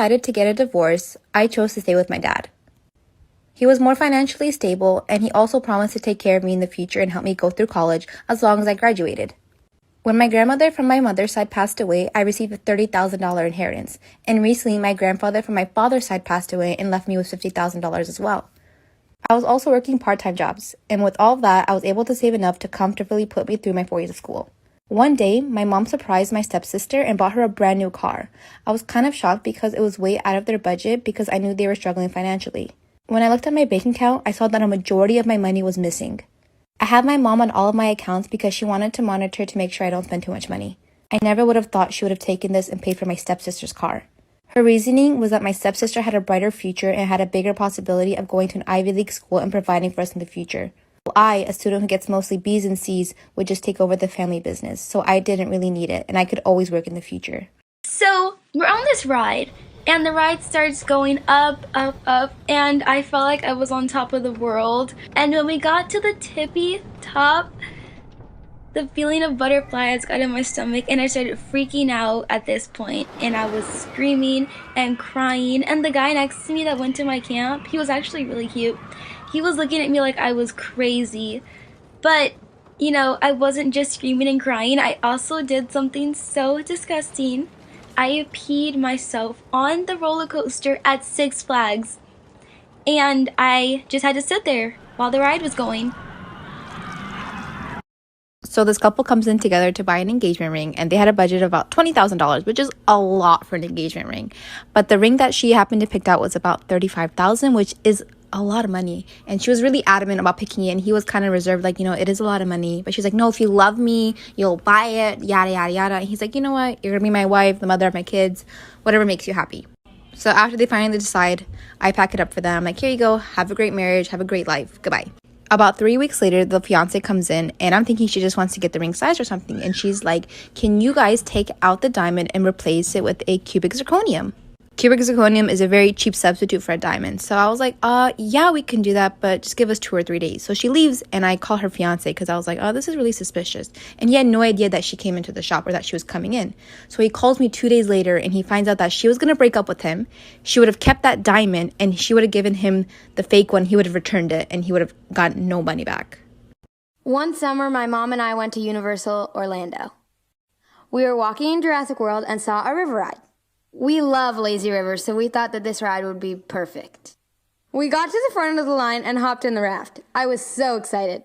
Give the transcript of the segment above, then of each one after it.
decided to get a divorce, I chose to stay with my dad. He was more financially stable, and he also promised to take care of me in the future and help me go through college as long as I graduated. When my grandmother from my mother's side passed away, I received a $30,000 inheritance, and recently my grandfather from my father's side passed away and left me with $50,000 as well. I was also working part-time jobs, and with all of that, I was able to save enough to comfortably put me through my 4 years of school. One day, my mom surprised my stepsister and bought her a brand new car. I was kind of shocked because it was way out of their budget because I knew they were struggling financially. When I looked at my bank account, I saw that a majority of my money was missing. I have my mom on all of my accounts because she wanted to monitor to make sure I don't spend too much money. I never would have thought she would have taken this and paid for my stepsister's car. Her reasoning was that my stepsister had a brighter future and had a bigger possibility of going to an Ivy League school and providing for us in the future. While I, a student who gets mostly B's and C's, would just take over the family business, so I didn't really need it, and I could always work in the future. So, we're on this ride, and the ride starts going up, up, up, and I felt like I was on top of the world. And when we got to the tippy top, the feeling of butterflies got in my stomach, and I started freaking out at this point, and I was screaming and crying. And the guy next to me that went to my camp, he was actually really cute. He was looking at me like I was crazy. But, you know, I wasn't just screaming and crying. I also did something so disgusting. I peed myself on the roller coaster at Six Flags, and I just had to sit there while the ride was going. So this couple comes in together to buy an engagement ring, and they had a budget of about $20,000, which is a lot for an engagement ring. But the ring that she happened to pick out was about $35,000, which is a lot of money. And she was really adamant about picking it, and he was kind of reserved, like, you know, it is a lot of money. But she's like, no, if you love me, you'll buy it, yada, yada, yada. And he's like, you know what? You're going to be my wife, the mother of my kids, whatever makes you happy. So after they finally decide, I pack it up for them. I'm like, here you go. Have a great marriage. Have a great life. Goodbye. About 3 weeks later, the fiance comes in, and I'm thinking she just wants to get the ring size or something. And she's like, can you guys take out the diamond and replace it with a cubic zirconium? Cubic zirconium is a very cheap substitute for a diamond. So I was like, yeah, we can do that, but just give us 2 or 3 days. So she leaves, and I call her fiance because I was like, oh, this is really suspicious. And he had no idea that she came into the shop or that she was coming in. So he calls me 2 days later, and he finds out that she was going to break up with him. She would have kept that diamond, and she would have given him the fake one. He would have returned it, and he would have gotten no money back. One summer, my mom and I went to Universal Orlando. We were walking in Jurassic World and saw a river ride. We love lazy rivers, so we thought that this ride would be perfect. We got to the front of the line and hopped in the raft. I was so excited.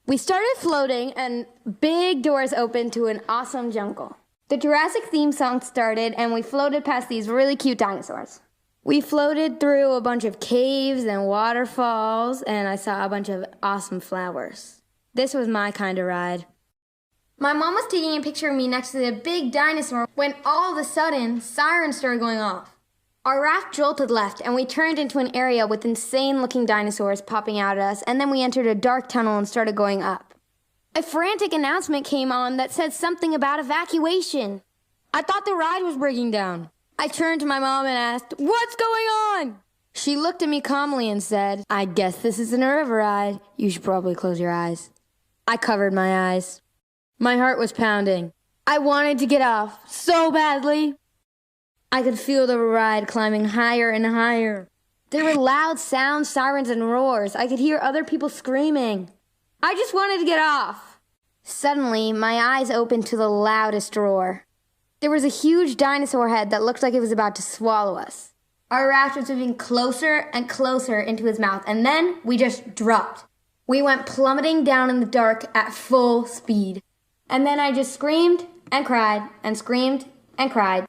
We started floating, and big doors opened to an awesome jungle. The Jurassic theme song started, and we floated past these really cute dinosaurs. We floated through a bunch of caves and waterfalls, and I saw a bunch of awesome flowers. This was my kind of ride. My mom was taking a picture of me next to the big dinosaur when all of a sudden, sirens started going off. Our raft jolted left, and we turned into an area with insane-looking dinosaurs popping out at us, and then we entered a dark tunnel and started going up. A frantic announcement came on that said something about evacuation. I thought the ride was breaking down. I turned to my mom and asked, "What's going on?" She looked at me calmly and said, "I guess this isn't a river ride. You should probably close your eyes." I covered my eyes. My heart was pounding. I wanted to get off so badly. I could feel the ride climbing higher and higher. There were loud sounds, sirens, and roars. I could hear other people screaming. I just wanted to get off. Suddenly, my eyes opened to the loudest roar. There was a huge dinosaur head that looked like it was about to swallow us. Our raft was moving closer and closer into his mouth, and then we just dropped. We went plummeting down in the dark at full speed. And then I just screamed and cried and screamed and cried.